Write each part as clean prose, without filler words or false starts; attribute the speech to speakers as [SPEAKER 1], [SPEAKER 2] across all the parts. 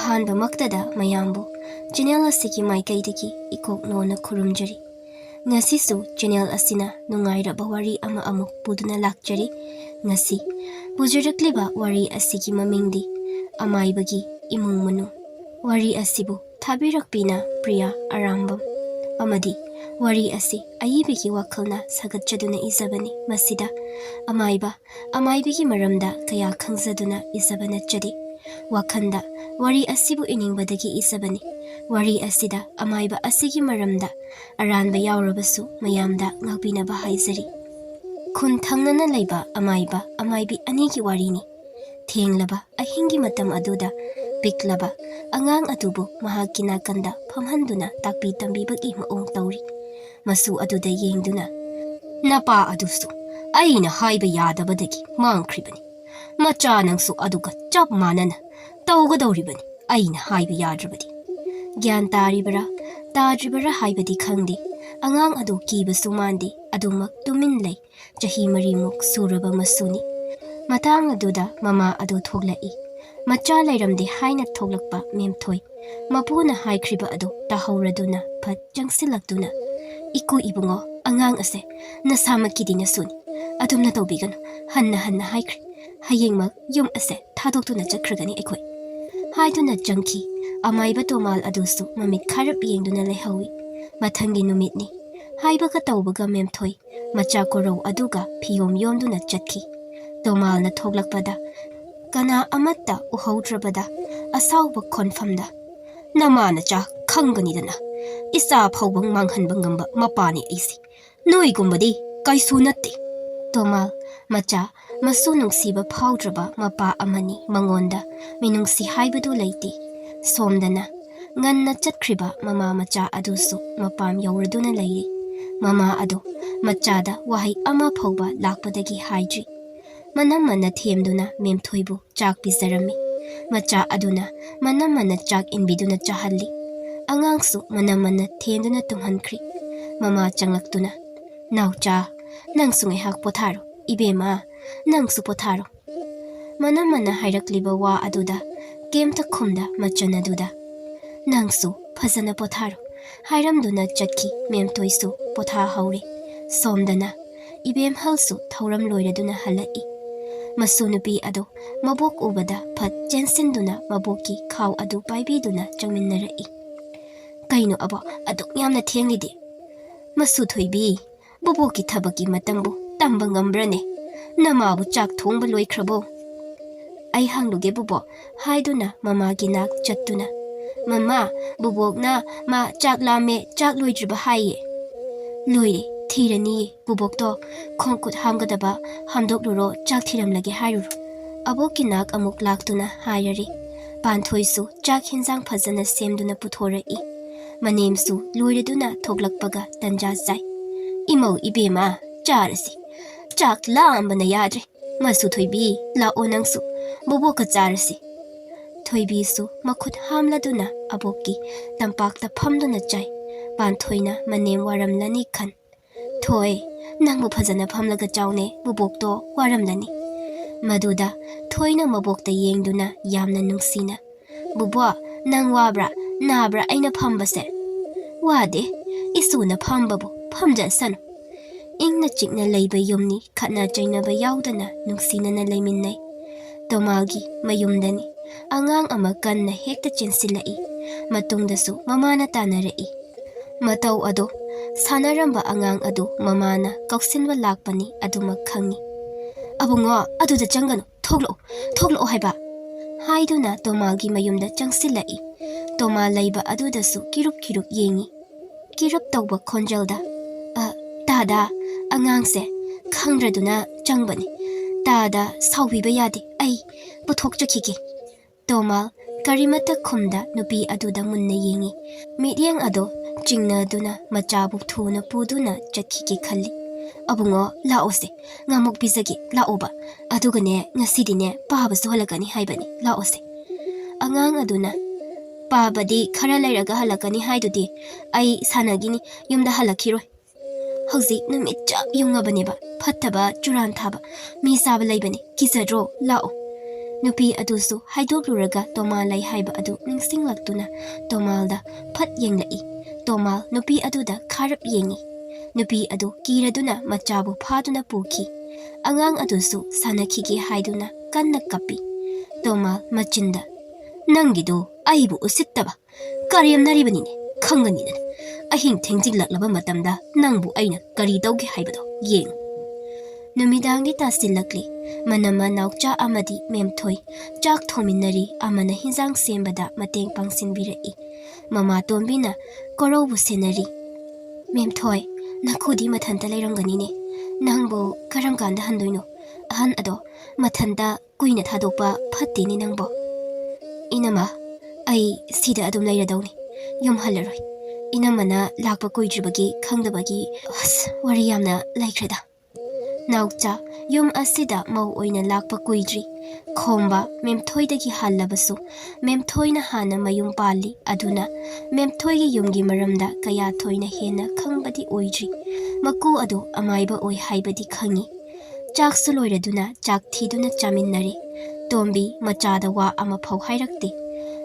[SPEAKER 1] ꯑꯍꯥꯟꯕꯃꯛꯇꯗ ꯃꯌꯥꯝꯕꯨ ꯆꯦꯅꯦꯜ ꯑꯁꯤꯒꯤ ꯃꯥꯏꯀꯩꯗꯒꯤ ꯏꯀꯣꯛꯅꯣꯅ ꯈꯨꯔꯨꯝꯖꯔꯤ꯫ ꯉꯁꯤꯁꯨ ꯆꯦꯅꯦꯜ ꯑꯁꯤꯅ ꯅꯨꯡꯉꯥꯏꯔꯕ ꯋꯥꯔꯤ ꯑꯃ ꯑꯃꯨꯛ ꯄꯨꯗꯨꯅ ꯂꯥꯛꯆꯔꯤ꯫ ꯉꯁꯤ ꯄꯨꯖꯔꯛꯂꯤꯕ ꯋꯥꯔꯤ ꯑꯁꯤꯒꯤ ꯃꯃꯤꯡꯗꯤ ꯑꯃꯥꯏꯕꯒꯤ ꯏꯃꯨꯡ ꯃꯅꯨꯡ꯫ ꯋꯥꯔꯤ ꯑꯁꯤꯕꯨ ꯊꯥꯕꯤꯔꯛꯄꯤꯅ ꯄ꯭ꯔꯤꯌꯥ ꯑꯔꯥꯝꯕꯝ ꯑꯃꯗꯤ ꯋꯥꯔꯤ ꯑꯁꯤ ꯑꯏꯕꯒꯤ ꯋꯥꯈꯜꯅ ꯁꯥꯒꯠꯆꯗꯨꯅ ꯏꯖꯕꯅꯤ꯫ ꯃꯁꯤꯗ ꯑꯃꯥꯏꯕꯒꯤ ꯃꯔꯝꯗ ꯀꯌꯥ ꯈꯪꯖꯗꯨꯅ ꯏꯖꯕ ꯅꯠꯆꯗꯦ꯫ ꯋꯥꯈꯜꯗ ꯋꯥꯔꯤ ꯑꯁꯤꯕꯨ ꯏꯅꯤꯡꯕꯗꯒꯤ ꯏꯖꯕꯅꯤ꯫ ꯋꯥꯔꯤ ꯑꯁꯤꯗ ꯑꯃꯥꯏꯕ ꯑꯁꯤꯒꯤ ꯃꯔꯝꯗ ꯑꯔꯥꯟꯕ ꯌꯥꯎꯔꯕꯁꯨ ꯃꯌꯥꯝꯗ ꯉꯥꯛꯄꯤꯅꯕ ꯍꯥꯏꯖꯔꯤ꯫ ꯈꯨꯟ ꯊꯪꯅꯅ ꯂꯩꯕ ꯑꯃꯥꯏꯕ ꯑꯃꯥꯏꯕꯤ ꯑꯅꯤꯒꯤ ꯋꯥꯔꯤꯅꯤ꯫ ꯊꯦꯡꯂꯕ ꯑꯍꯤꯡꯒꯤ ꯃꯇꯝ ꯑꯗꯨꯗ ꯄꯤꯛꯂꯕ ꯑꯉꯥꯡ ꯑꯗꯨꯕꯨ ꯃꯍꯥꯛꯀꯤ ꯅꯥꯀꯟꯗ ꯐꯝꯍꯟꯗꯨꯅ ꯇꯥꯛꯄꯤ ꯇꯝꯕꯤꯕꯒꯤ ꯃꯑꯣꯡ ꯇꯧꯔꯤ꯫ ꯃꯁꯨ ꯑꯗꯨꯗ ꯌꯦꯡꯗꯨꯅ "ꯅꯄꯥ ꯑꯗꯨꯁꯨ ꯑꯩꯅ ꯍꯥꯏꯕ ꯌꯥꯗꯕꯗꯒꯤ ꯃꯥꯡꯈ꯭ꯔꯤꯕꯅꯤ꯫ ꯃꯆꯥ ꯅꯪꯁꯨ ꯑꯗꯨꯒ ꯆꯞ ꯃꯥꯟꯅꯅ ꯇꯧꯒꯗꯧꯔꯤꯕꯅꯤ ꯑꯩꯅ ꯍꯥꯏꯕ ꯌꯥꯗ꯭ꯔꯕꯗꯤ"꯫ ꯒ꯭ꯌꯥꯟ ꯇꯥꯔꯤꯕꯔꯥ ꯇꯥꯗ꯭ꯔꯤꯕꯔꯥ ꯍꯥꯏꯕꯗꯤ ꯈꯪꯗꯦ꯫ ꯑꯉꯥꯡ ꯑꯗꯨ ꯀꯤꯕꯁꯨ ꯃꯥꯟꯗꯦ꯫ ꯑꯗꯨꯃꯛ ꯇꯨꯃꯤꯟ ꯂꯩ꯫ ꯆꯍꯤ 4ꯃꯨꯛ ꯁꯨꯔꯕ ꯃꯁꯨꯅꯤ꯫ ꯃꯇꯥꯡ ꯑꯗꯨꯗ ꯃꯃꯥ ꯑꯗꯨ ꯊꯣꯛꯂꯛꯏ꯫ ꯃꯆꯥ ꯂꯩꯔꯝꯗꯦ ꯍꯥꯏꯅ ꯊꯣꯛꯂꯛꯄ ꯃꯦꯝꯊꯣꯏ ꯃꯄꯨꯅ ꯍꯥꯏꯈ꯭ꯔꯤꯕ ꯑꯗꯨ ꯇꯥꯍꯧꯔꯗꯨꯅ ꯐꯠ ꯆꯪꯁꯤꯜꯂꯛꯇꯨꯅ "ꯏꯀꯨ ꯏꯕꯨꯡꯉꯣ, ꯑꯉꯥꯡ ꯑꯁꯦ ꯅꯁꯥꯃꯛꯀꯤꯗꯤ ꯅꯁꯨꯅꯤ꯫ ꯑꯗꯨꯝꯅ ꯇꯧꯕꯤꯒꯅꯨ꯫ ꯍꯟꯅ ꯍꯥꯏꯈ꯭ꯔꯦ꯫ ꯍꯌꯦꯡꯃꯛ ꯌꯨꯝ ꯑꯁꯦ ꯊꯥꯗꯣꯛꯇꯨꯅ ꯆꯠꯈ꯭ꯔꯒꯅꯤ ꯑꯩꯈꯣꯏ" ꯍꯥꯏꯗꯨꯅ ꯆꯪꯈꯤ꯫ ꯑꯃꯥꯏꯕ ꯇꯣꯃꯥꯜ ꯑꯗꯨꯁꯨ ꯃꯃꯤꯠ ꯈꯥꯔꯞ ꯌꯦꯡꯗꯨꯅ ꯂꯩꯍꯧꯏ꯫ ꯃꯊꯪꯒꯤ ꯅꯨꯃꯤꯠꯅꯤ꯫ ꯍꯥꯏꯕꯒ ꯇꯧꯕꯒ ꯃꯦꯝꯊꯣꯏ ꯃꯆꯥ ꯀꯣꯔꯧ ꯑꯗꯨꯒ ꯐꯤꯌꯣꯝ ꯌꯣꯝꯗꯨꯅ ꯆꯠꯈꯤ꯫ ꯇꯣꯃꯥꯜꯅ ꯊꯣꯛꯂꯛꯄꯗ ꯀꯅꯥ ꯑꯃꯠꯇ ꯎꯍꯧꯗ꯭ꯔꯕꯗ ꯑꯁꯥꯎꯕ ꯈꯣꯟꯐꯝꯗ "ꯅꯃꯥꯅꯆꯥ ꯈꯪꯒꯅꯤꯗꯅ, ꯏꯆꯥ ꯐꯥꯎꯕ ꯃꯥꯡꯍꯟꯕ ꯉꯝꯕ ꯃꯄꯥꯅꯤ ꯑꯩꯁꯦ꯫ ꯅꯣꯏꯒꯨꯝꯕꯗꯤ ꯀꯩꯁꯨ ꯅꯠꯇꯦ"꯫ ꯇꯣꯃꯥꯜ ꯃꯆꯥ ꯃꯁꯨ ꯅꯨꯡꯁꯤꯕ ꯐꯥꯎꯗ꯭ꯔꯕ ꯃꯄꯥ ꯑꯃꯅꯤ꯫ ꯃꯉꯣꯟꯗ ꯃꯤꯅꯨꯡꯁꯤ ꯍꯥꯏꯕꯗꯨ ꯂꯩꯇꯦ꯫ ꯁꯣꯝꯗꯅ ꯉꯟꯅ ꯆꯠꯈ꯭ꯔꯤꯕ ꯃꯃꯥ ꯃꯆꯥ ꯑꯗꯨꯁꯨ ꯃꯄꯥꯝ ꯌꯧꯔꯗꯨꯅ ꯂꯩꯔꯤ꯫ ꯃꯃꯥ ꯑꯗꯨ ꯃꯆꯥꯗ ꯋꯥꯍꯩ ꯑꯃ ꯐꯥꯎꯕ ꯂꯥꯛꯄꯗꯒꯤ ꯍꯥꯏꯗ꯭ꯔꯤ꯫ ꯃꯅꯝꯃꯅ ꯊꯦꯝꯗꯨꯅ ꯃꯦꯝꯊꯣꯏꯕꯨ ꯆꯥꯛ ꯄꯤꯖꯔꯝꯃꯤ꯫ ꯃꯆꯥ ꯑꯗꯨꯅ ꯃꯅꯝꯃꯅ ꯆꯥꯛ ꯏꯟꯕꯤꯗꯨꯅ ꯆꯥꯍꯜꯂꯤ꯫ ꯑꯉꯥꯡꯁꯨ ꯃꯅꯝꯃꯅ ꯊꯦꯝꯗꯨꯅ ꯇꯨꯝꯍꯟꯈ꯭ꯔꯤ꯫ ꯃꯃꯥ ꯆꯪꯂꯛꯇꯨꯅ "ꯅꯥꯎꯆꯥ, ꯅꯪꯁꯨ ꯉꯥꯏꯍꯥꯛ ꯄꯣꯊꯥꯔꯣ꯫ ꯏꯕꯦꯝꯃ, ꯅꯪꯁꯨ ꯄꯣꯊꯥꯔꯣ". ꯃꯅꯝꯃꯅ ꯍꯥꯏꯔꯛꯂꯤꯕ ꯋꯥ ꯑꯗꯨꯗ ꯀꯦꯝꯇ ꯈꯨꯝꯗ ꯃꯆꯟ ꯑꯗꯨꯗ "ꯅꯪꯁꯨ ꯐꯖꯅ ꯄꯣꯊꯥꯔꯣ" ꯍꯥꯏꯔꯝꯗꯨꯅ ꯆꯠꯈꯤ꯫ ꯃꯦꯝꯊꯣꯏꯁꯨ ꯄꯣꯊꯥꯍꯧꯔꯤ꯫ ꯁꯣꯝꯗꯅ ꯏꯕꯦꯝꯍꯜꯁꯨ ꯊꯧꯔꯝ ꯂꯣꯏꯔꯗꯨꯅ ꯍꯜꯂꯛꯏ꯫ ꯃꯁꯨ ꯅꯨꯄꯤ ꯑꯗꯨ ꯃꯕꯣꯛ ꯎꯕꯗ ꯐꯠ ꯆꯦꯟꯁꯤꯟꯗꯨꯅ ꯃꯕꯣꯛꯀꯤ ꯈꯥꯎ ꯑꯗꯨ ꯄꯥꯏꯕꯤꯗꯨꯅ ꯆꯪꯃꯤꯟꯅꯔꯛꯏ꯫ "ꯀꯩꯅꯣ ꯑꯕꯣꯛ, ꯑꯗꯨꯛ ꯌꯥꯝꯅ ꯊꯦꯡꯂꯤꯗꯤ"꯫ "ꯃꯁꯨ ꯊꯣꯏꯕꯤ, ꯕꯣꯕꯣꯛꯀꯤ ꯊꯕꯛꯀꯤ ꯃꯇꯝꯕꯨ ꯇꯝꯕ ꯉꯝꯕ꯭ꯔꯅꯦ? ꯅꯃꯥꯕꯨ ꯆꯥꯛ ꯊꯣꯡꯕ ꯂꯣꯏꯈ꯭ꯔꯕꯣ?" "ꯑꯩ ꯍꯪꯂꯨꯒꯦ ꯕꯣꯕꯣꯛ" ꯍꯥꯏꯗꯨꯅ ꯃꯃꯥꯒꯤ ꯅꯥꯛ ꯆꯠꯇꯨꯅ "ꯃꯃꯥ, ꯕꯣꯕꯣꯛꯅ ꯃꯥ ꯆꯥꯛ ꯂꯥꯝꯃꯦ, ꯆꯥꯛ ꯂꯣꯏꯗ꯭ꯔꯤꯕ ꯍꯥꯏꯌꯦ"꯫ "ꯂꯣꯏꯔꯦ, ꯊꯤꯔꯅꯤꯌꯦ꯫ ꯕꯣꯕꯣꯛꯇꯣ ꯈꯣꯡ ꯈꯨꯠ ꯍꯥꯝꯒꯗꯕ ꯍꯥꯝꯗꯣꯛꯂꯨꯔꯣ, ꯆꯥꯛ ꯊꯤꯔꯝꯂꯒꯦ ꯍꯥꯏꯔꯨꯔꯣ", ꯑꯕꯣꯛꯀꯤ ꯅꯥꯛ ꯑꯃꯨꯛ ꯂꯥꯛꯇꯨꯅ ꯍꯥꯏꯔꯔꯤ꯫ ꯄꯥꯟꯊꯣꯏꯁꯨ ꯆꯥꯛ ꯍꯦꯟꯖꯥꯡ ꯐꯖꯅ ꯁꯦꯝꯗꯨꯅ ꯄꯨꯊꯣꯔꯛꯏ꯫ ꯃꯅꯦꯝꯁꯨ ꯂꯣꯏꯔꯗꯨꯅ ꯊꯣꯛꯂꯛꯄꯒ ꯇꯟꯖꯥ ꯆꯥꯏ꯫ "ꯏꯃꯧ ꯏꯕꯦꯝꯃ, ꯆꯥꯔꯁꯤ. ꯆꯥꯛ ꯂꯥꯝꯕꯅ ꯌꯥꯗ꯭ꯔꯦ. ꯃꯁꯨ ꯊꯣꯏꯕꯤ, ꯂꯥꯛꯑꯣ ꯅꯪꯁꯨ, ꯕꯣꯕꯣꯛꯀ ꯆꯥꯔꯁꯤ". ꯊꯣꯏꯕꯤꯁꯨ ꯃꯈꯨꯠ ꯍꯥꯝꯂꯗꯨꯅ ꯑꯕꯣꯛꯀꯤ ꯇꯝꯄꯥꯛꯇ ꯐꯝꯗꯨꯅ ꯆꯥꯏ꯫ ꯄꯥꯟꯊꯣꯏꯅ ꯃꯅꯦꯝ ꯋꯥꯔꯝꯂꯅꯤ ꯈꯟ "ꯊꯣꯏ, ꯅꯪꯕꯨ ꯐꯖꯅ ꯐꯝꯂꯒ ꯆꯥꯎꯅꯦ, ꯕꯣꯕꯣꯛꯇꯣ ꯋꯥꯔꯝꯂꯅꯤ". ꯃꯗꯨꯗ ꯊꯣꯏꯅ ꯃꯕꯣꯛꯇ ꯌꯦꯡꯗꯨꯅ ꯌꯥꯝꯅ ꯅꯨꯡꯁꯤꯅ "ꯕꯣꯕꯣꯛ, ꯅꯪ ꯋꯥꯕ꯭ꯔꯥ, ꯅꯥꯕ꯭ꯔꯥ ꯑꯩꯅ ꯐꯝꯕꯁꯦ"꯫ "ꯋꯥꯗꯦ, ꯏꯁꯨꯅ ꯐꯝꯕꯕꯨ ꯐꯝꯖꯁꯅꯨ". ꯏꯪꯅ ꯆꯤꯛꯅ ꯂꯩꯕ ꯌꯨꯝꯅꯤ꯫ ꯈꯠꯅ ꯆꯩꯅꯕ ꯌꯥꯎꯗꯅ ꯅꯨꯡꯁꯤꯅꯅ ꯂꯩꯃꯤꯟꯅꯩ꯫ ꯇꯣꯃꯥꯜꯒꯤ ꯃꯌꯨꯝꯗꯅꯤ꯫ ꯑꯉꯥꯡ ꯑꯃ ꯀꯟꯅ ꯍꯦꯛꯇ ꯆꯦꯟꯁꯤꯜꯂꯛꯏ꯫ ꯃꯇꯨꯡꯗꯁꯨ ꯃꯃꯥꯅ ꯇꯥꯟꯅꯔꯛꯏ꯫ ꯃꯇꯧ ꯑꯗꯣ ꯁꯥꯟꯅꯔꯝꯕ ꯑꯉꯥꯡ ꯑꯗꯨ ꯃꯃꯥꯅ ꯀꯧꯁꯤꯟꯕ ꯂꯥꯛꯄꯅꯤ ꯑꯗꯨꯃꯛ ꯈꯪꯏ꯫ "ꯑꯕꯨꯡꯉꯣ, ꯑꯗꯨꯗ ꯆꯪꯒꯅꯨ, ꯊꯣꯛꯂꯛꯑꯣ, ꯊꯣꯛꯂꯛꯑꯣ ꯍꯥꯏꯕ", ꯍꯥꯏꯗꯨꯅ ꯇꯣꯃꯥꯜꯒꯤ ꯃꯌꯨꯝꯗ ꯆꯪꯁꯤꯜꯂꯛꯏ꯫ ꯇꯣꯃꯥꯜ ꯂꯩꯕ ꯑꯗꯨꯗꯁꯨ ꯀꯤꯔꯨꯞ ꯀꯤꯔꯨꯞ ꯌꯦꯡꯏ꯫ ꯀꯤꯔꯞ ꯇꯧꯕ ꯈꯣꯟꯖꯦꯜꯗ "ꯇꯥꯗ, ꯑꯉꯥꯡꯁꯦ ꯈꯪꯗ꯭ꯔꯗꯨꯅ ꯆꯪꯕꯅꯤ. ꯇꯥꯗ ꯁꯥꯎꯕꯤꯕ ꯌꯥꯗꯦ. ꯑꯩ ꯄꯨꯊꯣꯛꯆꯈꯤꯒꯦ". ꯇꯣꯃꯥꯜ ꯀꯔꯤꯃꯠꯇ ꯈꯨꯝꯗ ꯅꯨꯄꯤ ꯑꯗꯨꯗ ꯃꯨꯟꯅ ꯌꯦꯡꯏ꯫ ꯃꯤꯠꯌꯦꯡ ꯑꯗꯣ ꯆꯤꯡꯅꯗꯨꯅ ꯃꯆꯥꯕꯨ ꯊꯨꯅ ꯄꯨꯗꯨꯅ ꯆꯠꯈꯤꯒꯦ ꯈꯜꯂꯤ꯫ "ꯑꯕꯨꯡꯉꯣ, ꯂꯥꯛꯑꯣꯁꯦ, ꯉꯥꯃꯨꯛ ꯄꯤꯖꯒꯦ, ꯂꯥꯛꯑꯣꯕ. ꯑꯗꯨꯒꯅꯦ, ꯉꯁꯤꯗꯤꯅꯦ ꯄꯥꯕꯁꯨ ꯍꯜꯂꯛꯀꯅꯤ ꯍꯥꯏꯕꯅꯤ, ꯂꯥꯛꯑꯣꯁꯦ". ꯑꯉꯥꯡ ꯑꯗꯨꯅ "ꯄꯥꯕꯗꯤ ꯈꯔ ꯂꯩꯔꯒ ꯍꯜꯂꯛꯀꯅꯤ ꯍꯥꯏꯗꯨꯗꯤ. ꯑꯩ ꯁꯥꯟꯅꯒꯤꯅꯤ, ꯌꯨꯝꯗ ꯍꯜꯂꯛꯈꯤꯔꯣꯏ. ꯍꯧꯖꯤꯛ ꯅꯨꯃꯤꯠ ꯆꯞ ꯌꯨꯡꯉꯕꯅꯦꯕ. ꯐꯠꯇꯕ ꯆꯨꯔꯥꯟ ꯊꯥꯕ ꯃꯤ ꯆꯥꯕ ꯂꯩꯕꯅꯤ, ꯀꯤꯖꯗ꯭ꯔꯣ? ꯂꯥꯛꯑꯣ". Nupi adusu haidokluраga Tomal lai haiba adu ningsinglaktuna Tomalda phat yenglai. Tomal nupi aduda kharap yengi. Nupi adu kiraduna machabu phaduna puki. Angang adusu sanakhige haiduna kanna kapi. Tomal machinda Nangido aibu usittaba kariyam naribanine khanganina ahing thengjinglakaba matamda nangbu aina kari tauge haibado yeng Numidangdi tasilakli manama naukcha amadi memthoi chak thominari amana hinjang sembada mateng pangsinbirai mama tombina korobu senari memthoi nakhudi mathanta leiramganine nangbo karam kanda handoino ahan ado mathanta kuina thadokpa phattini nangbo Inama ai sida adum leiradawni yum halaroi inamana lakpa kuidribagi khangdabagi wari yamna laikhreda Naukcha yum asida mau oina lakpa kuidri khomba memthoidagi halabasu memthoina hana mayum pali aduna memthoigi yumgi maramda kaya thoina hena khangbadi oidri maku adu amaiba oi haibadi khangi chak suloiraduna chak thiduna chaminnare Tombi machada wa ama phau hairakti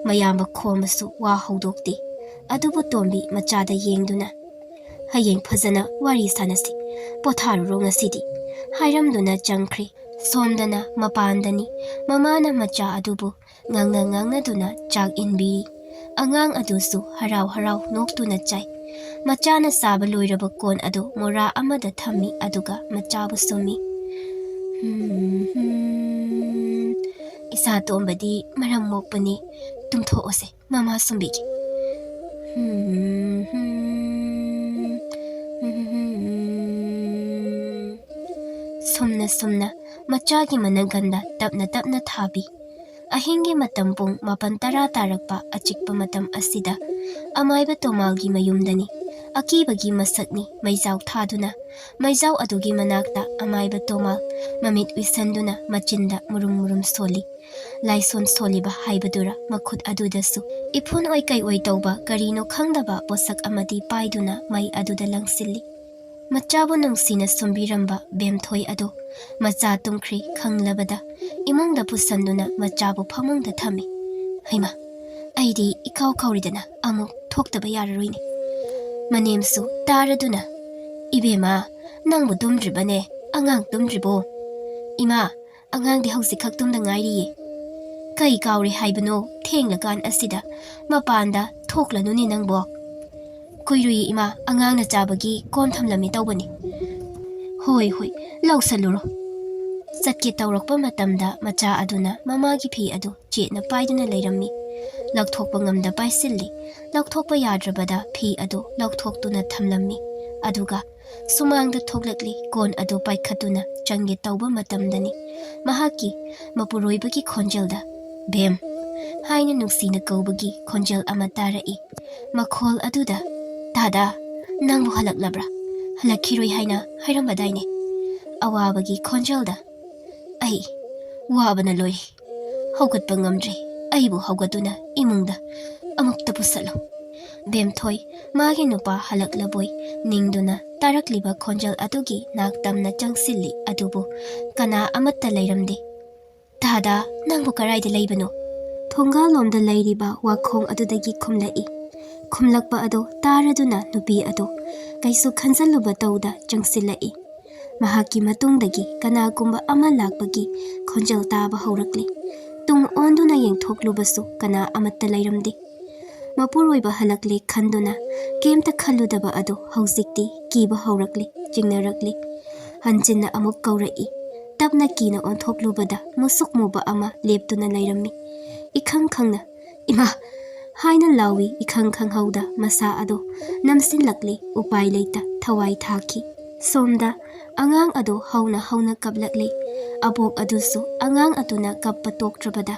[SPEAKER 1] mayamba khomasu wa haudokti adubu tombi machada yengduna hayeng phajana wari sanasi potharu ngasidi hairamduna changkhri somdana mapandani mamana macha adubu ngangna duna chak inbi angang adusu harau noktuna chai machana saba loiraba kon adu mora amada thammi aduga machabu sumi Isa tombadi maram mokpani tumtho ose mama sumbigi Sumna machagi managanda tapna thabi ahingi matampung mapantara tarakpa achikpa matam asida amaiba tomalgi mayumdani akibagi masakni maizau thaduna maizau adugi manakta amaiba tomal mamit wisanduna machinda murum soli Laison soliba haibadura makhut adudasu ipun oi kai oi tauba karino khangdaba posak amadi paiduna mai aduda langsilli machabu nungsina sumbiramba bemthoi ado macha tumkhri khanglabada imungda pusanduna machabu phamungda thami haima aidi ikau khauridana amuk thoktaba yararoine manemsu taraduna ibema nangbu dumdribane angang dumdribo ima angang di hausi khaktumda ngairiye kai kauri haibano thenglakan asida mapanda thoklanuni nangbo kuirui ima angang na chabagi kon thamlami tawbani hoi lausaluro satke tawrakpa matamda macha aduna mamagi phi adu chena paiduna leirammi lakthokpa ngamda paisilli lakthokpa yadrabada phi adu lakthoktuna thamlammi aduga sumangda thoklakli kon adu paikhatuna change tawba matamdani mahaki mapuroibagi khonjelda Bem, haina nuksina kaubagi khonjal ama tarai makhol aduda tada nangbu halaklabra halakhiroi haina hairambadaine awabagi khonjalda ai wabana loi haugatpa ngamdri aibu haugatuna imungda amukta pusalo bemthoi magi nupa halaklaboi ningduna tarakliba khonjal adugi naktamna changsilli adubu kana amatta leiramde Tada nangbu karaida leibano Thongalomda leiriba wakhong adudagi khumlai khumlakpa ado taraduna nupi ado kaisu khanjalluba tawda changsilai mahaki matungdagi kanagumba ama lakpagi khonjal taba haurakli tung onduna yengthoklubasu kana amatta leiramdi mapuroiba halakli khanduna kemta khalludaba ado hauzikti kiba haurakli jingnarakli hanjinna amuk kaurai Tapna kina on thoklubada musuk muba ama leptuna leirammi ikhangna ima haina lawi ikhanghauda masa ado namsin lakli upai leita thawai thaki somda angang ado hauna kablakli abok adusu angang atuna kappa toktrabada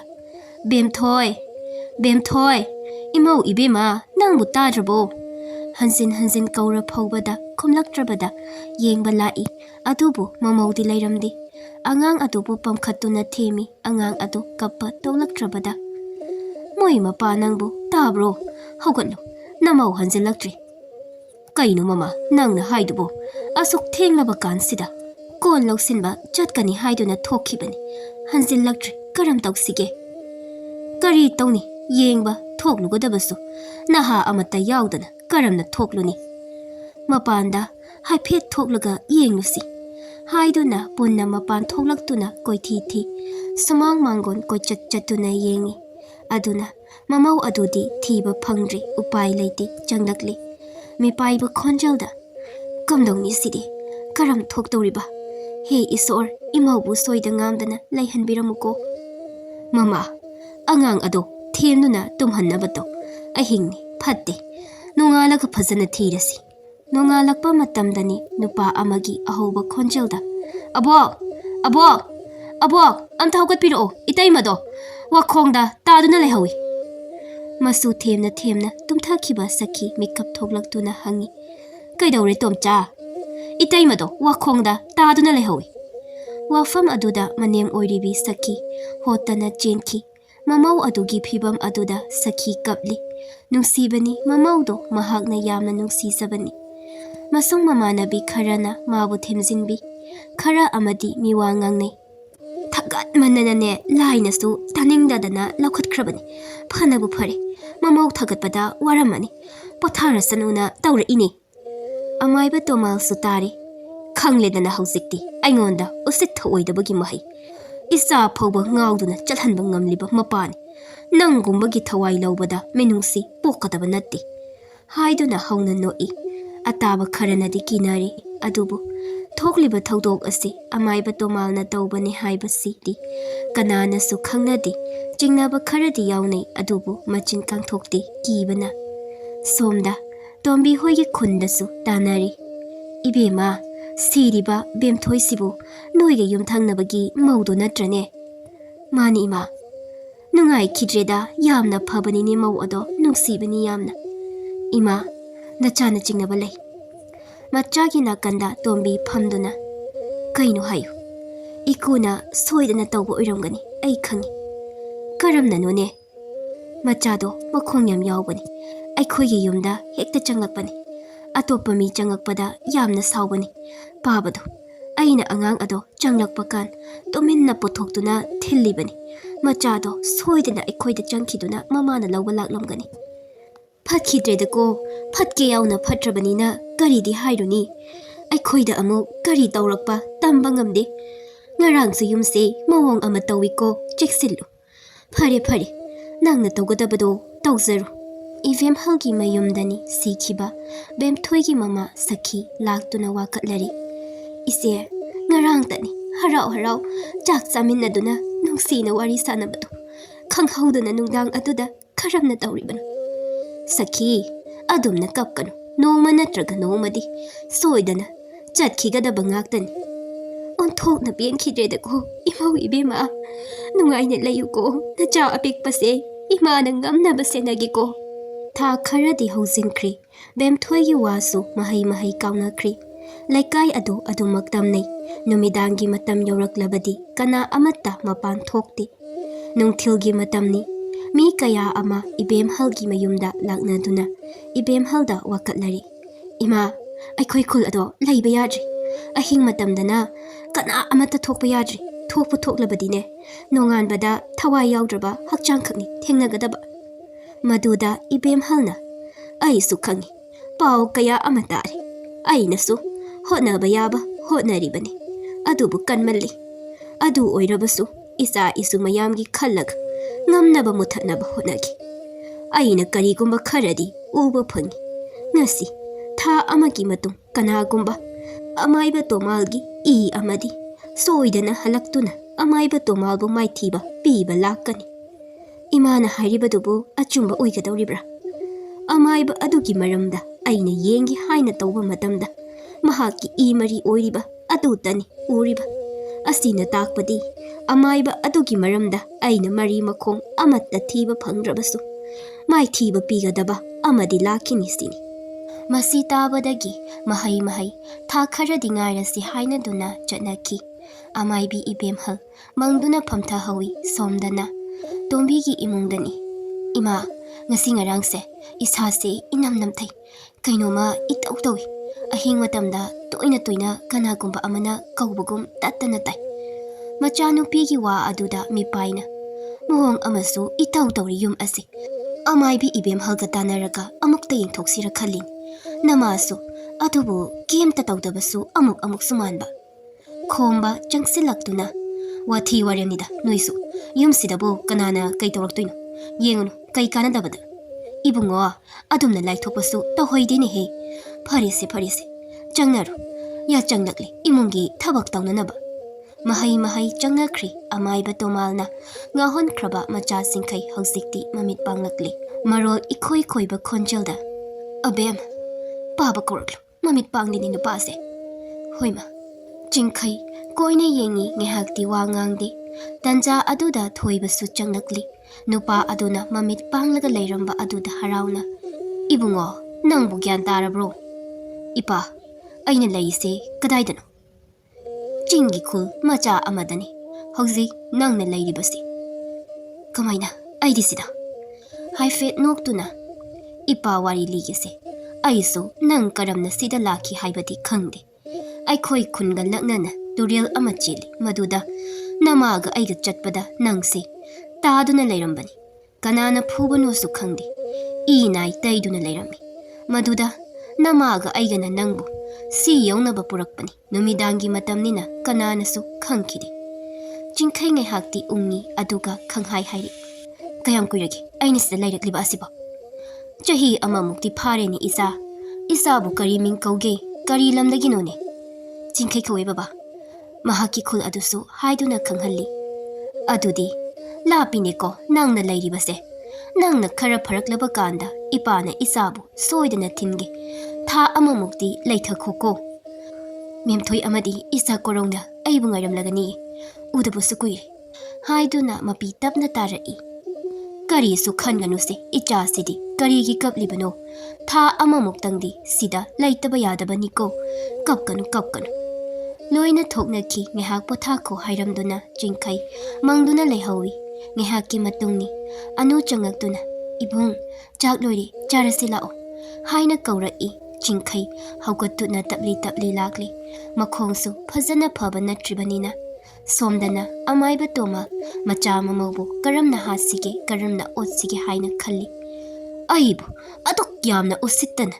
[SPEAKER 1] bemthoi imau ibema nangbu tadrabo hansin kaura phawbada khumlaktrabada yengba lai adubu mamaudi leiramdi Angang adubu pamkhatuna themi angang adu kappa tolaktrabada moi mapa nangbu tabro haugatlo namau hanjilaktri kainu mama nangna haidubo asuk thenglaba kansida kon loksinba chatkani haiduna thokhibani hanjilaktri karam tauksige kari tawni yengba thoklugodabasu naha amata yaudana karamna thokluni mapanda haiphet thoklaga yenglusi haiduna punna mapan thoklaktuna koithi thi sumang mangon koichat chatuna yengi aduna mamau adudi thiba phangri upai leiti changlakli mipaiba khonjalda kamdongni sidi karam thoktoriba he isor imaubu soida ngamdana laihanbiramuko mama angang ado themnuna tumhannabato ahingni phatte nongalaka phajana thirasi nongalakpa matamdani nupa amagi ahoba khonjalda abo abo abo amtha hokatpiro itaimado wakhongda taduna lehawi masu themna tumthakhiba sakhi mikap thoklaktuna hangi kaidawre tomcha itaimado wakhongda taduna lehawi wafam aduda manem oiribi sakhi hotana chenki mamau adugi phibam aduda sakhi kapli nungsibani mamaudo mahakna yamna nungsisabani masung mamanabi kharana mabu themjinbi khara amadi miwangangnei thagat mananane lainasu taningdadana laukhatkrabani phanabu phare mamau thagatpada waramani potharasanuna tawra ini amaiba tomal sutari khangledana hauzikti aingonda usit thoidabagi mahai isa phawba ngauduna chalhanba ngamliba mapani nangumbagi thawai lawbada menungsi pokadaba natti haiduna hauna noi ataba kharanadi kinari adubu thokliba thaudok asi amaiba tomalna tawbani haibasidi kananasu khangnadi jingnaba kharadi yawnei adubu machin kangthokti kibana somda tombi hoigi khundasu tanari ibema siriba bemthoisibu noige yumthangnabagi maudo natrane mani ima nungai khidreda yamna phabani ni mau ado nungsibani yamna ima nachana chingnaba lei machagi nakanda tombi phamduna kainu hayu ikuna soidana tawba oiramgani ai khangi karamna none machado makhong yam yawbani aikhoigi yumda hekta changlakpani atopa mi changakpada yamna sawbani pabado aina angang ado changlakpa kan tominna pothoktuna thillibani machado soidana aikhoida changkhiduna mamana lawba laklamgani phatkidredako phatke yauna phatrabanina karidi hairuni aikhoida amu kari tawrakpa tamba ngamde ngarangsu yumse mawong ama tawiko cheksillu phare nangna tawgadabado tawzaru ivem halgi mayumdani sikhiba bemthoigi mama sakhi laktuna wakatlari ise ngarang tani harau chak chaminaduna nungsina wari sanabadu khanghauduna nungdang aduda kharamna tawribanu sakhi adumna kapkanu noma natraga nomadi soidana chatkigadaba ngaktani onthokna benkhidredako imau ibema nungaina layuko nacha apikpase imana ngamnaba senagiko tha kharadi hausinkhri bemthoigi wasu mahai kaunakri laikai adu adumaktamnei numidangi matam yoraklabadi kana amatta mapan thokti nungthilgi matamni mi kaya ama ibem halgi mayumda laknaduna ibem halda wakatlari ima aikhoi khul ado laiba yadri ahing matamdana kana amata thokpa yadri thokpu thoklabadine nonganbada thawai yawdraba hakchang khakni thengnagadaba maduda ibem halna aisu khangi pau kaya amatari ainasu hotnaba yaba hotnaribani adubu kanmalli adu oirabasu isa isu mayamgi khallaga ngamnaba muthatnaba hotnagi aina karigumba kharadi uba phangi ngasi tha amagi matung kanagumba amaiba tomalgi I amadi soidana halaktuna amaiba tomalbu maithiba piba lakani imana haribadubu achumba oigadawribra amaiba adugi maramda aina yengi haina tawba matamda mahaki I mari oiriba adutani uriba asina takpadi amaiba adugi maramda aina mari makhong amatta thiba phangrabasu mai thiba pigadaba amadi lakini sini masi tabadagi mahai tha kharadi ngairasi haina duna chatnaki amaibi ibemhal mangduna phamtha hawi somdana tombigi imungdani ima ngasi ngarangse isase inamnamthai kainoma itautawi ahing matamda toina kanagumba amana kaubagum tatana tai Machanupi wa aduda mipaina. Muhong amasu itaw tawri yum asi. Amaibigi Emung halgatanaraga amukta yingthoksira khalin. Namasu adubu kemta tawdabasu amuk sumanba. Khomba changsilaktuna. Wathi waremnida noisu. Yumsidabo kanana kay tawraktuino. Yengunu kay kanadabada. Ibungo adumna laithokpasu tawhoidini he. Parisi. Changnaru. Ya changnakli imungi thabak tawnanaba. Mahai changnakri amaiba tomalna ngahon kraba macha singkai hausikti mamit panglakli. Marol ikoi koiba khonjelda. Abem. Baba korklu mamit panglini nupase. Hoima. Chingkai koine yengi ngehakti wangangdi. Tanja aduda thoibasu changnakli. Nupa aduna mamit panglaga leiramba aduda harauna. Ibungo nangbu gyan tarabro. Ipa aina leise kadaidano. Chingi kul macha amadani. Hauzi nangna leiribasi. Kamaina aidisida. Haifet noktuna. Ipa wari ligese. Aiso nang karamna sida laki haibati khangde. Aikoi kunga laknana turil amachili maduda namaga aiga chatpada nangse taaduna leirambani. Kanana phubanosu khangde. Inai taiduna leirami. Maduda namaga aigana nangbu si yawnaba purakpani. Numidangi matamnina kananasu khangkide. Chingkai ngai hakti ungi aduga khanghai hairi. Kayam kuiragi aina sida leirakliba asiba. Chahi amamukti phareni isabu kari ming kauge kari lamdaginone. Chingkai kawai baba. Mahaki khul adusu haiduna khanghalli. Adudi lapine ko nangna leiribase. Nangna khara pharaklaba kanda ipana isabu soidana thinge. Tha amamukti leithakoko. Memthoi amadi isa korongda aibu ngairamlagani. Udabusu kuire. Haiduna mapi tapna tarai. Kari su khanganuse icha sidi kari gi kaplibano. Tha amamuktangdi sida laitaba yadabani ko. Kapkanu. Loina thoknaki ngehak pothako hairamduna chingkai mangduna leihawi. Ngehaki matungni anu changaktuna ibung chak loiri charasi lao. Haina kaurai chingkai haugatuna tapli lakli. Makhongsu phajana phaba natribanina. Somdana amaiba toma macha mamaubu karamna hasige karamna otsige haina khalli. Aibu aduk yamna usittana.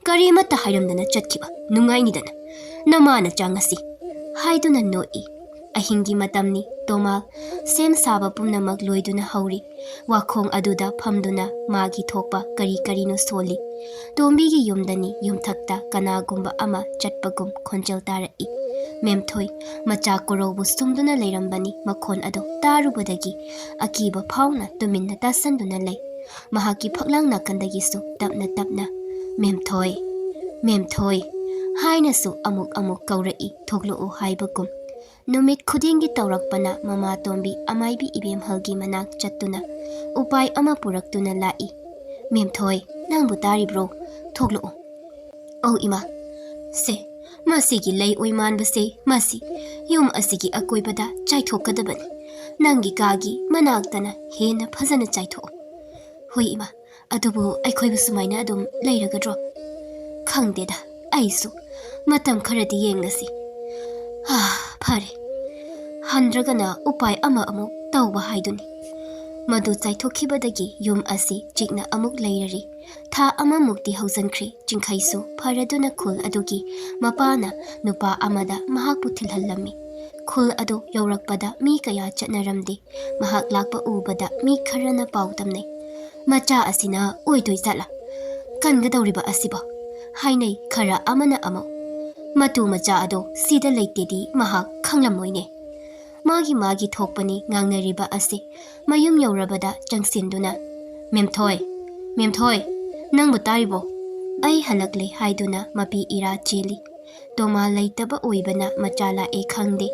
[SPEAKER 1] Kari mata hairamdana chatkiba nungainidana. Namana changasi. Haiduna noi. Ahingi matamni tomal sem saba pumnamak loiduna hauri. Wakhong aduda phamduna magi thokpa kari no soli. Tombigi yumdani yumthakta kanagumba ama chatpagum khonjel tarai. Memthoi macha korobu sumduna leirambani makhon ado tarubadagi akiba phauna tuminna tasanduna lei. Mahaki phaklang nakandagisu tapna. Memthoi hainasu amuk kaurai thoklo haibagum. Numit khudingi tawrakpana mama tombi Amaibigi Emung halgi manak chattuna upai ama puraktuna lai. Memthoi nangbu taribro thoklo. Oh ima se masigi lei oiman base masi yum asigi akoibada chaithokadabani. Nangi kagi manaktana hena phajana chaitho. Hoi ima adubu aikhoibu sumaina adum leiragadro. Khangdeda aisu matam kharadi yenglasi. Phare. Handragana upai ama amuk tawba haiduni. Madu chaithokibadagi yum asi chikna amuk leirari. Tha ama mukti hauzankri chingkhaisu pharaduna khul adugi mapana nupa amada mahakpu thilhallami. Khul adu yaurakpada mi kaya chatnaramdi. Mahak lakpa ubada mi kharana pautamnai. Macha asina oidoi zala. Kangadawriba asiba. Hainai khara amana amo. Matu macha ado sida leitedi mahak khanglamoine. Magi thokpani ngangnariba ase mayum yaurabada changsinduna. Memthoi nangbu taribo. Ai halakle haiduna mapi ira cheli. Toma leitaba oibana machala e khangde.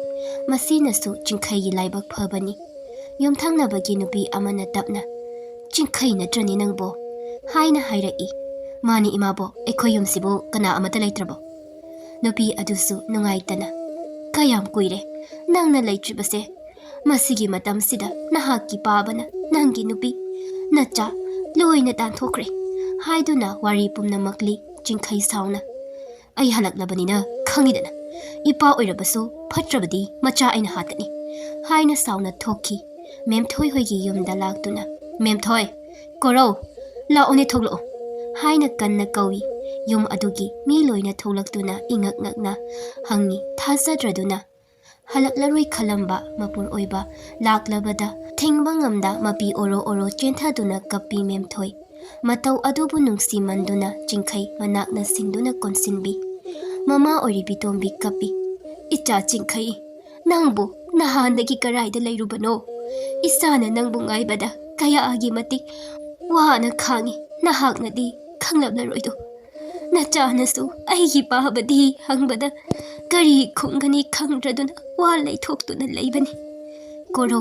[SPEAKER 1] Masinasu chingkhai laibak phabani. Yumthangnabagi nupi amana tapna. Chingkhai natrani nangbo. Haina hairai. Mani imabo ekhoi yumsibo kana amata leitrabo. Nupi adusu nungaitana. Kayam kuire. Nangna leitribase. Masigi matamsida nahaki pabana nangi nupi. Nacha loina tanthokre. Haiduna wari pumnamakli chingkhai sauna. Ai halaklabanina khangidana. Ipa oirabasu phatrabadi macha aina hatkani. haina sauna thoki memthoi hoigi yumda laktuna memthoi korau la oni thoglo haina kanna kawi yum adugi mi loina tholaktuna ingak ngakna hangi thasatraduna halaklaroi khalamba mapur oiba laklabada thingba ngamda mapi oro oro chenthaduna kapi memthoi matau adubu nungsi manduna chingkhai manakna singduna konsinbi mama oribi tombi kapi icha chingkhai nangbu nahandagi karaida lairubano isana nangbu ngaibada kaya agi matik wana khangi nahaknadi khanglablaroido nachanasu aigi pahabadi hangbada kari khungani khangraduna wa laithokduna leibani koro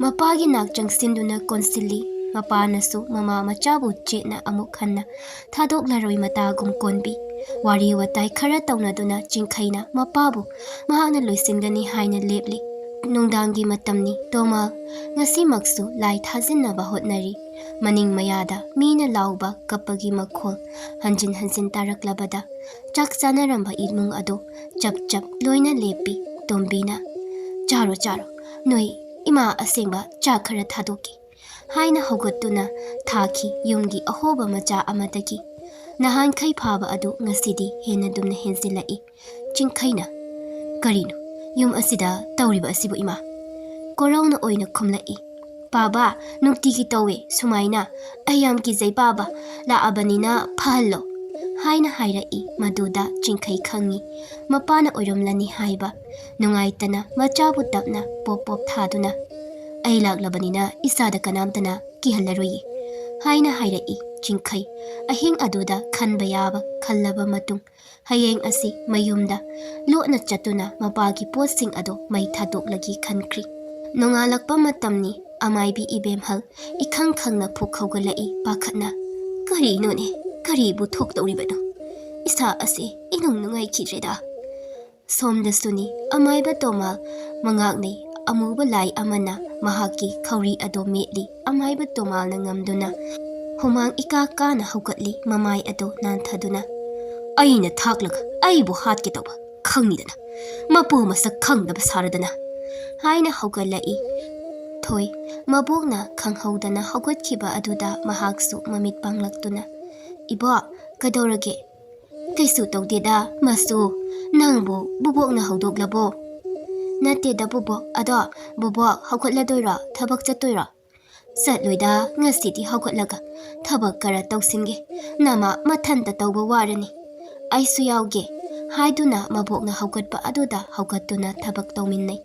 [SPEAKER 1] mapagi nak changsinduna konsili mapanasu mama machabu chena amuk khanna thadoklaroi matagum konbi wari watai khara taunaduna chingkhaina mapabu mahana loisingani haina lepli nungdangi matamni toma ngasi maksu lai thajinaba hotnari maning mayada mina lauba kapagi makhol hanjin hanjin taraklabada chak chanaramba imung ado chap chap loina lepi tombina charo charo noi ima asengba cha khara thadoki haina hogotuna thaki yumgi ahoba macha amadagi nahan khai phaba adu ngasidi hena dumna henzilai chingkhaina karino yum asida tawriba asibu ima korona oina khumlai baba nuktigi tawe sumaina ayam ki jai baba la abanina phallo haina hairai maduda chingkhai khangi mapana oiromlani haiba nungaitana machabu tapna pop pop thaduna ai laklabanina isada kanamtana kihallaroi haina hairai chingkhai ahing aduda khanba yaba khallaba matung hayeng asi mayumda lona chatuna mapagi posting ado mai thadoklagi khankri nongalakpa matamni amaibi ibemhal ikhang khangna phukhogalai pakhatna kari none kari bu thok tawribano isa ase inung nungai khireda somdasuni amaiba toma mangagnei amuba lai amana mahaki khauri ado metli amaiba tomal na ngamduna humang ika kana haugatli mamai ado nanthaduna aina thaklak aibu hatke toba khangnidana mapu masak khangdaba saradana haina haugalai thoi mabokna khanghaudana haugatkiba aduda mahaksu mamit panglaktuna iba kadorage kaisu tawdeda masu nangbu bubokna haudoglabo nate da bubok ado bubok haugatladoira thabak chatoira satloida ngasiti haugatlaga thabak kara tawsinge nama mathanta tawba warani aisu yauge haiduna mabokna haugatpa aduda haugatuna thabak tawminnai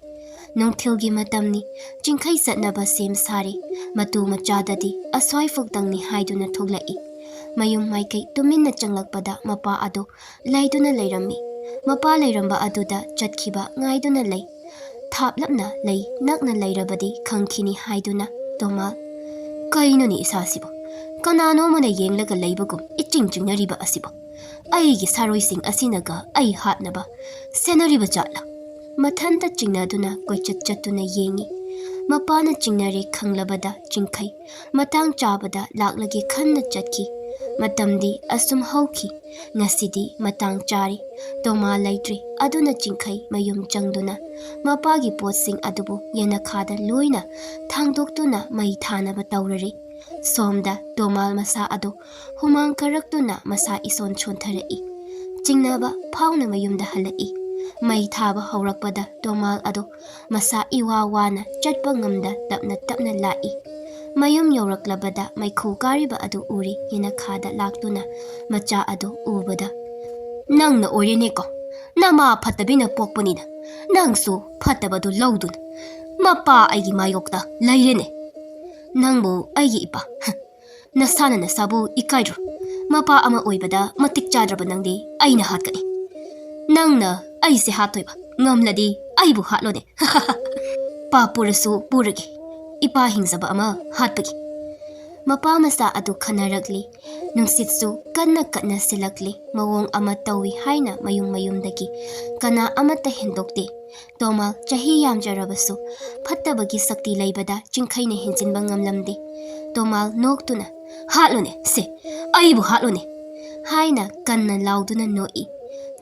[SPEAKER 1] nongthilgi matamni chingkhai satnaba sem sari matu machadadi aswai fuktangni haiduna thoglai mayum maikai tuminna changlakpada mapa ado laiduna leirami mapa leiramba aduda chatkhiba ngaiduna lei thaplapna lei nakna leirabadi khangkhini haiduna toma kainoni isasibo kanano mana yenglaga leibagum ichingchingnariba asibo aigi saroising asinaga ai hatnaba senariba chatla mathanta chingnaduna koichat chatuna yengi mapana chingnare khanglabada chingkhai matang chabada laklagi khanna chatki matamdi asum hauki ngasidi matang chari toma laitri aduna chingkhai mayum changduna mapagi potsing adubu yena khada loina thangdoktuna mai thanaba tawrari somda tomal masa ado humang karaktuna masa ison chontharai chingnaba phauna mayumda halai mai thaba haurakpada tomal ado masa iwa wana chatpa ngamda tapna tapna lai mayum yawraklabada maikhu kariba adu uri yena khada laktuna macha ado ubada nangna orene ko nama phatabina pokpanina nangsu phatabadu lawdun mapa aigi mayokta lairene nangbu aigi ipa nasana nasabu ikairu mapa ama oibada matik chadraba nangdi aina hatkani nangna aise hatoiba ngamladi aibu hatlone pa purasu puragi ipa hingzaba ama hatpagi mapa masa adu khanarakli nungsitsu kanna kanna silakli mawong ama tawi haina mayum mayumdagi kana amata hendokte toma chahi yamjarabasu phattabagi sakti leibada chingkhaina hinjinba ngamlamde tomal noktuna hatlone se aibu hatlone haina kanna lauduna noi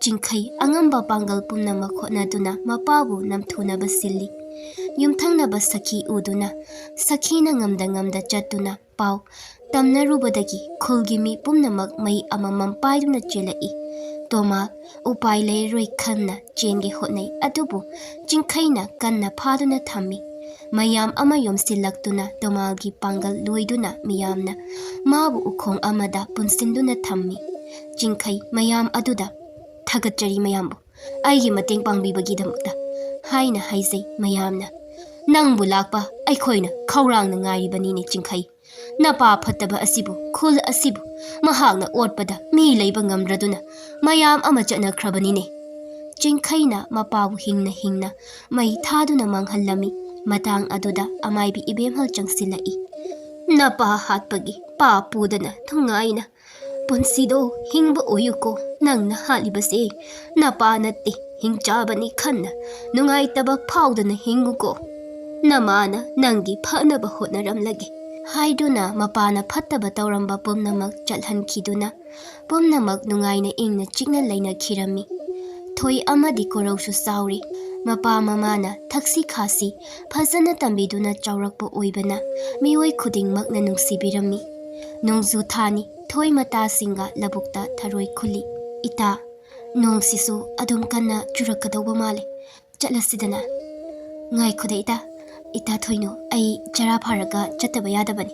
[SPEAKER 1] chingkhai angamba pangal pumna makhona duna mapabu namthuna basilli ꯌꯨꯝꯊꯪꯅꯕ ꯁꯈꯤ ꯎꯗꯨꯅ ꯁꯈꯤꯅ ꯉꯝꯗ ꯆꯠꯇꯨꯅ ꯄꯥꯎ ꯇꯝꯅꯔꯨꯕꯗꯒꯤ ꯈꯨꯜꯒꯤ ꯃꯤ ꯄꯨꯝꯅꯃꯛ ꯃꯩ ꯑꯃꯃꯝ ꯄꯥꯏꯗꯨꯅ ꯆꯦꯜꯂꯛꯏ꯫ ꯇꯣꯃꯥ ꯎꯄꯥꯏ ꯂꯩꯔꯔꯣꯏ ꯈꯟꯅ ꯆꯦꯟꯒꯦ ꯍꯣꯠꯅꯩ, ꯑꯗꯨꯕꯨ ꯆꯤꯡꯈꯩꯅ ꯀꯟꯅ ꯐꯥꯗꯨꯅ ꯊꯝꯃꯤ꯫ ꯃꯌꯥꯝ ꯑꯃ ꯌꯣꯝꯁꯤꯜꯂꯛꯇꯨꯅ ꯇꯣꯃꯥꯒꯤ ꯄꯥꯡꯒꯜ ꯂꯣꯏꯗꯨꯅ ꯃꯤꯌꯥꯝꯅ ꯃꯥꯕꯨ ꯎꯈꯣꯡ ꯑꯃꯗ ꯄꯨꯟꯁꯤꯟꯗꯨꯅ ꯊꯝꯃꯤ꯫ ꯆꯤꯡꯈꯩ ꯃꯌꯥꯝ ꯑꯗꯨꯗ "ꯊꯥꯒꯠꯆꯔꯤ ꯃꯌꯥꯝꯕꯨ, ꯑꯩꯒꯤ ꯃꯇꯦꯡ ꯄꯥꯡꯕꯤꯕꯒꯤꯗꯃꯛꯇ" ꯍꯥꯏꯅ ꯍꯥꯏꯖꯩ ꯃꯌꯥꯝꯅ꯫ "ꯅꯪꯕꯨ ꯂꯥꯛꯄ ꯑꯩꯈꯣꯏꯅ ꯈꯧꯔꯥꯡꯅ ꯉꯥꯏꯔꯤꯕꯅꯤꯅꯦ ꯆꯤꯡꯈꯩ꯫ ꯅꯄꯥ ꯐꯠꯇꯕ ꯑꯁꯤꯕꯨ, ꯈꯨꯜ ꯑꯁꯤꯕꯨ ꯃꯍꯥꯛꯅ ꯑꯣꯠꯄꯗ ꯃꯤ ꯂꯩꯕ ꯉꯝꯗ꯭ꯔꯗꯨꯅ ꯃꯌꯥꯝ ꯑꯃ ꯆꯠꯅꯈ꯭ꯔꯕꯅꯤꯅꯦ"꯫ ꯆꯤꯡꯈꯩꯅ ꯃꯄꯥꯕꯨ ꯍꯤꯡꯅ ꯃꯩ ꯊꯥꯗꯨꯅ ꯃꯥꯡꯍꯜꯂꯝꯃꯤ꯫ ꯃꯇꯥꯡ ꯑꯗꯨꯗ ꯑꯃꯥꯏꯕꯤ ꯏꯕꯦꯝꯍꯜ ꯆꯪꯁꯤꯜꯂꯛꯏ꯫ "ꯅꯄꯥ ꯍꯥꯠꯄꯒꯤ ꯄꯥꯞ ꯄꯨꯗꯅ ꯅꯨꯡꯉꯥꯏꯅ ꯄꯨꯟꯁꯤꯗꯣ ꯍꯤꯡꯕ ꯑꯣꯏꯌꯨꯀꯣ꯫ ꯅꯪꯅ ꯍꯥꯠꯂꯤꯕꯁꯦ ꯅꯄꯥ ꯅꯠꯇꯦ, ꯍꯤꯡꯆꯥꯕꯅꯤ ꯈꯟꯅ ꯅꯨꯡꯉꯥꯏꯇꯕ ꯐꯥꯎꯗꯅ ꯍꯤꯡꯉꯨꯀꯣ꯫ ꯅꯃꯥꯅ ꯅꯪꯒꯤ ꯐꯅꯕ ꯍꯣꯠꯅꯔꯝꯂꯒꯦ" ꯍꯥꯏꯗꯨꯅ ꯃꯄꯥꯅ ꯐꯠꯇꯕ ꯇꯧꯔꯝꯕ ꯄꯨꯝꯅꯃꯛ ꯆꯠꯍꯟꯈꯤꯗꯨꯅ ꯄꯨꯝꯅꯃꯛ ꯅꯨꯡꯉꯥꯏꯅ ꯏꯪꯅ ꯆꯤꯛꯅ ꯂꯩꯅꯈꯤꯔꯝꯃꯤ꯫ ꯊꯣꯏ ꯑꯃꯗꯤ ꯀꯣꯔꯧꯁꯨ ꯆꯥꯎꯔꯤ꯫ ꯃꯄꯥ ꯃꯃꯥꯅ ꯊꯛꯁꯤ ꯈꯥꯁꯤ ꯐꯖꯅ ꯇꯝꯕꯤꯗꯨꯅ ꯆꯥꯎꯔꯛꯄ ꯑꯣꯏꯕꯅ ꯃꯤꯑꯣꯏ ꯈꯨꯗꯤꯡꯃꯛꯅ ꯅꯨꯡꯁꯤꯕꯤꯔꯝꯃꯤ꯫ ꯅꯣꯡꯖꯨ ꯊꯥꯅꯤ, ꯊꯣꯏ ꯃꯇꯥꯁꯤꯡꯒ ꯂꯧꯕꯨꯛꯇ ꯊꯔꯣꯏ ꯈꯨꯜꯂꯤ꯫ "ꯏꯇꯥ, ꯅꯣꯡꯁꯤꯁꯨ ꯑꯗꯨꯝ ꯀꯟꯅ ꯆꯨꯔꯛꯀꯗꯧꯕ ꯃꯥꯜꯂꯦ, ꯆꯠꯂꯁꯤꯗꯅ"꯫ "ꯉꯥꯏꯈꯣꯗ ꯏꯇꯥ, ꯏꯇꯥ ꯊꯣꯏꯅꯨ, ꯑꯩ ꯆꯔꯥ ꯐꯥꯔꯒ ꯆꯠꯇꯕ ꯌꯥꯗꯕꯅꯤ"꯫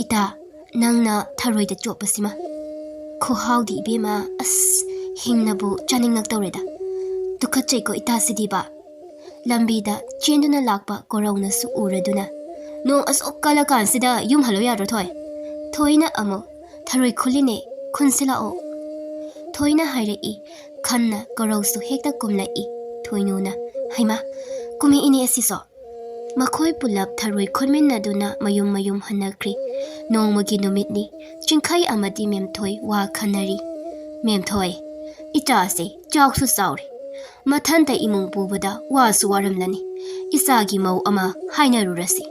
[SPEAKER 1] "ꯏꯇꯥ, ꯅꯪꯅ ꯊꯔꯣꯏꯗ ꯆꯣꯞꯄꯁꯤꯃ ꯈꯨꯍꯥꯎꯗꯤ ꯏꯕꯦꯝꯃ, ꯑꯁ ꯍꯤꯡꯅꯕꯨ ꯆꯥꯅꯤꯡꯂꯛꯇꯧꯔꯦꯗ꯫ ꯇꯨꯀꯠꯆꯩꯀꯣ ꯏꯇꯥꯁꯤꯗꯤꯕ"꯫ ꯂꯝꯕꯤꯗ ꯆꯦꯟꯗꯨꯅ ꯂꯥꯛꯄ ꯀꯣꯔꯧꯅꯁꯨ ꯎꯔꯗꯨꯅ "ꯅꯣꯡ ꯑꯁꯨꯛ ꯀꯜꯂꯀꯥꯟꯁꯤꯗ ꯌꯨꯝ ꯍꯜꯂꯣ ꯌꯥꯗ꯭ꯔꯣ ꯊꯣꯏ"꯫ ꯊꯣꯏꯅ ꯑꯃꯨꯛ "ꯊꯔꯣꯏ ꯈꯨꯜꯂꯤꯅꯦ, ꯈꯨꯟꯁꯤ ꯂꯥꯛꯑꯣ" ꯊꯣꯏꯅ ꯍꯥꯏꯔꯛꯏ꯫ ꯈꯟꯅ ꯀꯣꯔꯧꯁꯨ ꯍꯦꯛꯇ ꯀꯨꯝꯂꯛꯏ꯫ ꯊꯣꯏꯅꯨꯅ "ꯍꯩꯃꯥ, ꯀꯨꯝꯃꯛꯏꯅꯦ ꯑꯁꯤꯁꯨ"꯫ ꯃꯈꯣꯏ ꯄꯨꯂꯞ ꯊꯔꯣꯏ ꯈꯨꯟꯃꯤꯟꯅꯗꯨꯅ ꯃꯌꯨꯝ ꯍꯟꯅꯈ꯭ꯔꯤ꯫ ꯅꯣꯡꯃꯒꯤ ꯅꯨꯃꯤꯠꯅꯤ꯫ ꯆꯤꯡꯈꯩ ꯑꯃꯗꯤ ꯃꯦꯝꯊꯣꯏ ꯋꯥ ꯈꯟꯅꯔꯤ꯫ "ꯃꯦꯝꯊꯣꯏ, ꯏꯆꯥꯁꯦ ꯆꯥꯎꯁꯨ ꯆꯥꯎꯔꯦ, ꯃꯊꯟꯇ ꯏꯃꯨꯡ ꯄꯨꯕꯗ ꯋꯥꯁꯨ ꯋꯥꯔꯝꯂꯅꯤ꯫ ꯏꯆꯥꯒꯤ ꯃꯧ ꯑꯃ ꯍꯥꯏꯅꯔꯨꯔꯁꯤ"꯫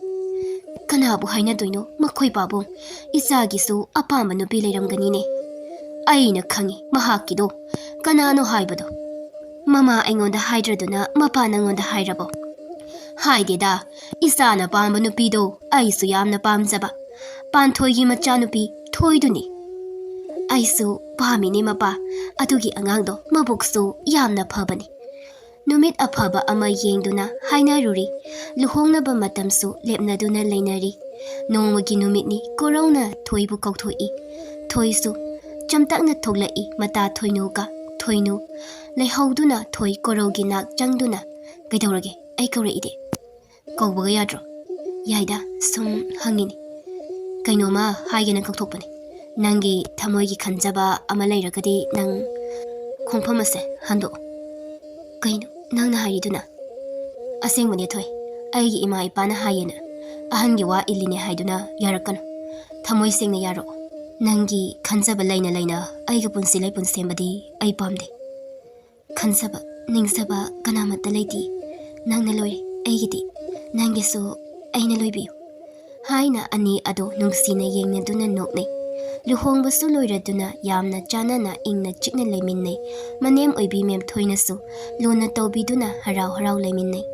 [SPEAKER 1] "ꯀꯅꯥꯕꯨ ꯍꯥꯏꯅꯗꯣꯏꯅꯣ ꯃꯈꯣꯏ ꯄꯥꯕꯨꯡ? ꯏꯆꯥꯒꯤꯁꯨ ꯑꯄꯥꯝꯕ ꯅꯨꯄꯤ ꯂꯩꯔꯝꯒꯅꯤꯅꯦ"꯫ "ꯑꯩꯅ ꯈꯪꯉꯤ ꯃꯍꯥꯛꯀꯤꯗꯣ ꯀꯅꯥꯅꯣ ꯍꯥꯏꯕꯗꯣ"꯫ "ꯃꯃꯥ ꯑꯩꯉꯣꯟꯗ ꯍꯥꯏꯗ꯭ꯔꯗꯨꯅ ꯃꯄꯥ ꯅꯪꯉꯣꯟꯗ ꯍꯥꯏꯔꯕꯣ"꯫ "ꯍꯥꯏꯗꯦꯗ, ꯏꯆꯥꯅ ꯄꯥꯝꯕ ꯅꯨꯄꯤꯗꯣ ꯑꯩꯁꯨ ꯌꯥꯝꯅ ꯄꯥꯝꯖꯕ ꯄꯥꯟꯊꯣꯏꯒꯤ ꯃꯆꯥꯅꯨꯄꯤ ꯊꯣꯏꯗꯨꯅꯤ"꯫ "ꯑꯩꯁꯨ ꯄꯥꯝꯃꯤꯅꯦ ꯃꯄꯥ, ꯑꯗꯨꯒꯤ ꯑꯉꯥꯡꯗꯣ ꯃꯕꯨꯛꯁꯨ ꯌꯥꯝꯅ ꯐꯕꯅꯤ"꯫ ꯅꯨꯃꯤꯠ ꯑꯐꯕ ꯑꯃ ꯌꯦꯡꯗꯨꯅ ꯍꯥꯏꯅꯔꯨꯔꯤ꯫ ꯂꯨꯍꯣꯡꯅꯕ ꯃꯇꯝꯁꯨ ꯂꯦꯞꯅꯗꯨꯅ ꯂꯩꯅꯔꯤ꯫ ꯅꯣꯡꯃꯒꯤ ꯅꯨꯃꯤꯠꯅꯤ꯫ ꯀꯣꯔꯧꯅ ꯊꯣꯏꯕꯨ ꯀꯧꯊꯣꯛꯏ꯫ ꯊꯣꯏꯁꯨ ꯆꯝꯇꯛꯅ ꯊꯣꯛꯂꯛꯏ ꯃꯇꯥ ꯊꯣꯏꯅꯨꯒ꯫ ꯊꯣꯏꯅꯨ ꯂꯩꯍꯧꯗꯨꯅ ꯊꯣꯏ ꯀꯣꯔꯧꯒꯤ ꯅꯥꯛ ꯆꯪꯗꯨꯅ "ꯀꯩꯗꯧꯔꯒꯦ, ꯑꯩ ꯀꯧꯔꯛꯏꯗꯤ"꯫ "ꯀꯧꯕꯒ ꯌꯥꯗ꯭ꯔꯣ"꯫ "ꯌꯥꯏꯗ, ꯁꯨꯝ ꯍꯪꯉꯤꯅꯤ, ꯀꯩꯅꯣꯝꯃ ꯍꯥꯏꯒꯦꯅ ꯀꯧꯊꯣꯛꯄꯅꯤ꯫ ꯅꯪꯒꯤ ꯊꯃꯣꯏꯒꯤ ꯈꯟꯖꯕ ꯑꯃ ꯂꯩꯔꯒꯗꯤ ꯅꯪ ꯈꯣꯡꯐꯝ ꯑꯁꯦ ꯍꯟꯗꯣꯛꯑꯣ"꯫ "ꯀꯩꯅꯣ ꯅꯪꯅ ꯍꯥꯏꯔꯤꯗꯨꯅ"꯫ "ꯑꯁꯦꯡꯕꯅꯦ ꯊꯣꯏ, ꯑꯩꯒꯤ ꯏꯃꯥ ꯏꯄꯥꯅ ꯍꯥꯏꯌꯦꯅ ꯑꯍꯟꯒꯤ ꯋꯥ ꯏꯜꯂꯤꯅꯦ ꯍꯥꯏꯗꯨꯅ ꯌꯥꯔꯛꯀꯅꯨ, ꯊꯃꯣꯏ ꯁꯦꯡꯅ ꯌꯥꯔꯛꯑꯣ꯫ ꯅꯪꯒꯤ ꯈꯟꯖꯕ ꯂꯩꯅ ꯑꯩꯒ ꯄꯨꯟꯁꯤ ꯂꯩꯄꯨꯟ ꯁꯦꯝꯕꯗꯤ ꯑꯩ ꯄꯥꯝꯗꯦ"꯫ "ꯈꯟꯖꯕ ꯅꯤꯡꯖꯕ ꯀꯅꯥꯃꯠꯇ ꯂꯩꯇꯦ, ꯅꯪꯅ ꯂꯣꯏꯔꯦ ꯑꯩꯒꯤꯗꯤ, ꯅꯪꯒꯤꯁꯨ ꯑꯩꯅ ꯂꯣꯏꯕꯤꯌꯨ" ꯍꯥꯏꯅ ꯑꯅꯤ ꯑꯗꯣ ꯅꯨꯡꯁꯤꯅ ꯌꯦꯡꯅꯗꯨꯅ ꯅꯣꯛꯅꯩ꯫ ꯂꯨꯍꯣꯡꯕꯁꯨ ꯂꯣꯏꯔꯗꯨꯅ ꯌꯥꯝꯅ ꯆꯥꯟꯅꯅ ꯏꯪꯅ ꯆꯤꯛꯅ ꯂꯩꯃꯤꯟꯅꯩ꯫ ꯃꯅꯦꯝ ꯑꯣꯏꯕꯤ ꯃꯦꯝꯊꯣꯏꯅꯁꯨ ꯂꯨꯅ ꯇꯧꯕꯤꯗꯨꯅ ꯍꯔꯥꯎ ꯂꯩꯃꯤꯟꯅꯩ꯫